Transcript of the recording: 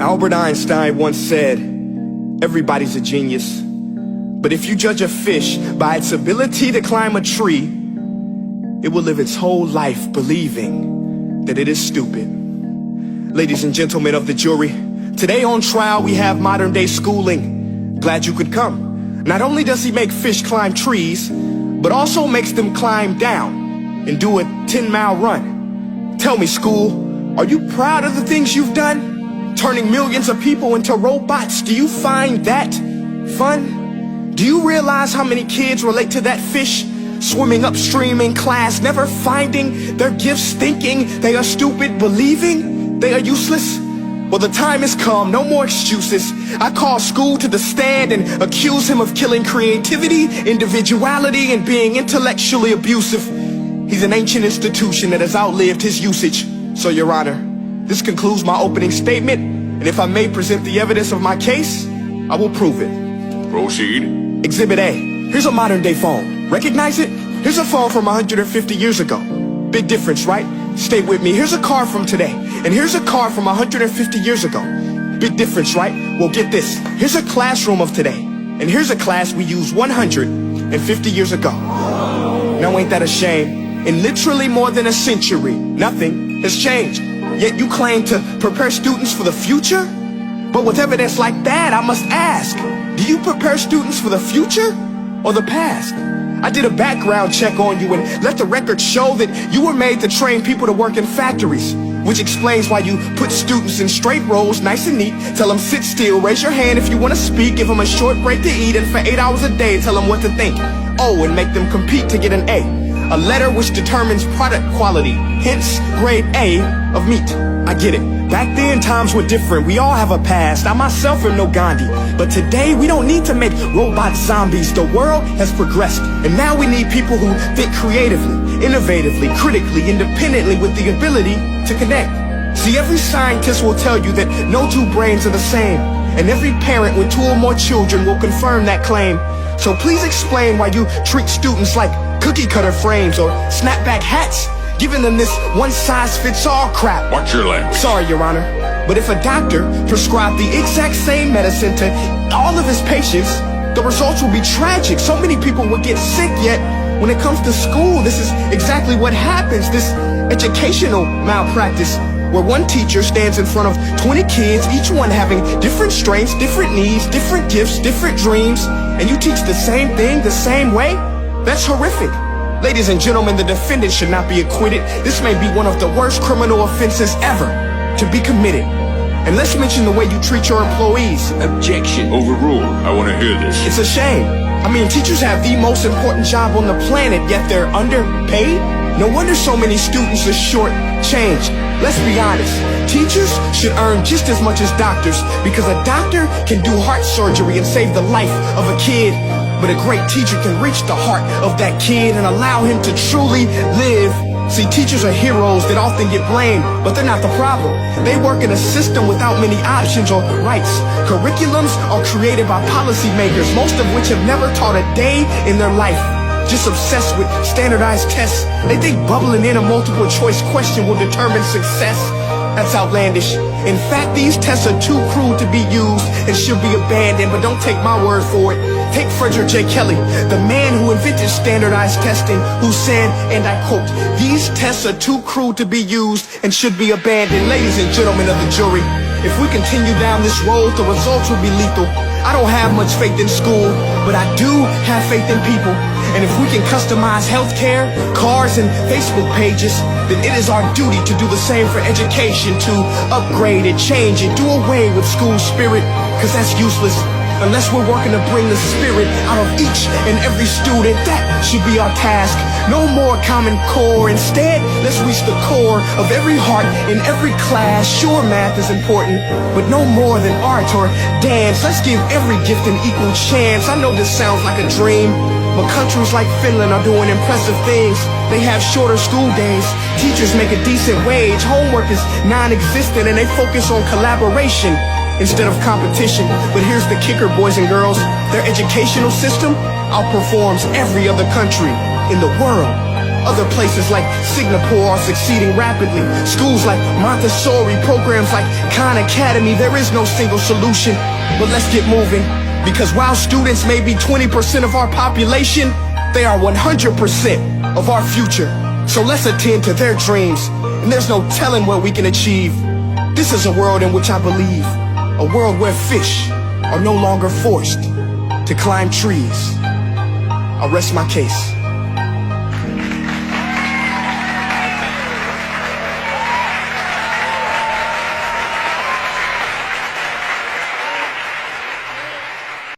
Albert Einstein once said, everybody's a genius. But if you judge a fish by its ability to climb a tree, it will live its whole life believing that it is stupid. Ladies and gentlemen of the jury, today on trial we have modern day schooling. Glad you could come. Not only does he make fish climb trees, but also makes them climb down and do a 10-mile run. Tell me, school, are you proud of the things you've done? Turning millions of people into robots, do you find that fun? Do you realize how many kids relate to that fish? Swimming upstream in class, never finding their gifts, thinking they are stupid, believing they are useless? Well, the time has come, no more excuses. I call school to the stand and accuse him of killing creativity, individuality, and being intellectually abusive. He's an ancient institution that has outlived his usage. So, Your Honor, this concludes my opening statement, and if I may present the evidence of my case, I will prove it. Proceed. Exhibit A. Here's a modern day phone. Recognize it? Here's a phone from 150 years ago. Big difference, right? Stay with me. Here's a car from today, and here's a car from 150 years ago. Big difference, right? Well, get this. Here's a classroom of today, and here's a class we used 150 years ago. Now ain't that a shame? In literally more than a century, nothing has changed. Yet you claim to prepare students for the future? But with evidence like that, I must ask, do you prepare students for the future or the past? I did a background check on you and let the record show that you were made to train people to work in factories, which explains why you put students in straight rows, nice and neat, tell them sit still, raise your hand if you want to speak, give them a short break to eat, and for 8 hours a day tell them what to think. Oh, and make them compete to get an A letter which determines product quality, hence grade A of meat. I get it. Back then, times were different. We all have a past. I myself am no Gandhi. But today, we don't need to make robot zombies. The world has progressed. And now we need people who think creatively, innovatively, critically, independently, with the ability to connect. See, every scientist will tell you that no two brains are the same. And every parent with 2 or more children will confirm that claim. So please explain why you treat students like cookie cutter frames or snapback hats, giving them this one-size-fits-all crap. Watch your language. Sorry, Your Honor, but if a doctor prescribed the exact same medicine to all of his patients, the results will be tragic. So many people will get sick, yet when it comes to school, this is exactly what happens. This educational malpractice, where one teacher stands in front of 20 kids, each one having different strengths, different needs, different gifts, different dreams, and you teach the same thing the same way? That's horrific. Ladies and gentlemen, the defendant should not be acquitted. This may be one of the worst criminal offenses ever to be committed. And let's mention the way you treat your employees. Objection. Overruled. I want to hear this. It's a shame. I mean, teachers have the most important job on the planet, yet they're underpaid? No wonder so many students are short-changed. Let's be honest. Teachers should earn just as much as doctors, because a doctor can do heart surgery and save the life of a kid. But a great teacher can reach the heart of that kid and allow him to truly live. See, teachers are heroes that often get blamed, but they're not the problem. They work in a system without many options or rights. Curriculums are created by policymakers, most of which have never taught a day in their life. Just obsessed with standardized tests. They think bubbling in a multiple choice question will determine success. That's outlandish. In fact, these tests are too cruel to be used and should be abandoned, but don't take my word for it. Take Frederick J. Kelly, the man who invented standardized testing, who said, and I quote, "These tests are too cruel to be used and should be abandoned." Ladies and gentlemen of the jury, if we continue down this road, the results will be lethal. I don't have much faith in school, but I do have faith in people. And if we can customize healthcare, cars, and Facebook pages, then it is our duty to do the same for education, to upgrade it, change it, do away with school spirit, because that's useless. Unless we're working to bring the spirit out of each and every student, that should be our task. No more Common Core. Instead, let's reach the core of every heart in every class. Sure, math is important, but no more than art or dance. Let's give every gift an equal chance. I know this sounds like a dream, but countries like Finland are doing impressive things. They have shorter school days. Teachers make a decent wage. Homework is non-existent, and they focus on collaboration instead of competition. But here's the kicker, boys and girls. Their educational system outperforms every other country in the world. Other places like Singapore are succeeding rapidly. Schools like Montessori, programs like Khan Academy. There is no single solution, but let's get moving. Because while students may be 20% of our population, they are 100% of our future. So let's attend to their dreams, and there's no telling what we can achieve. This is a world in which I believe, a world where fish are no longer forced to climb trees. I'll rest my case.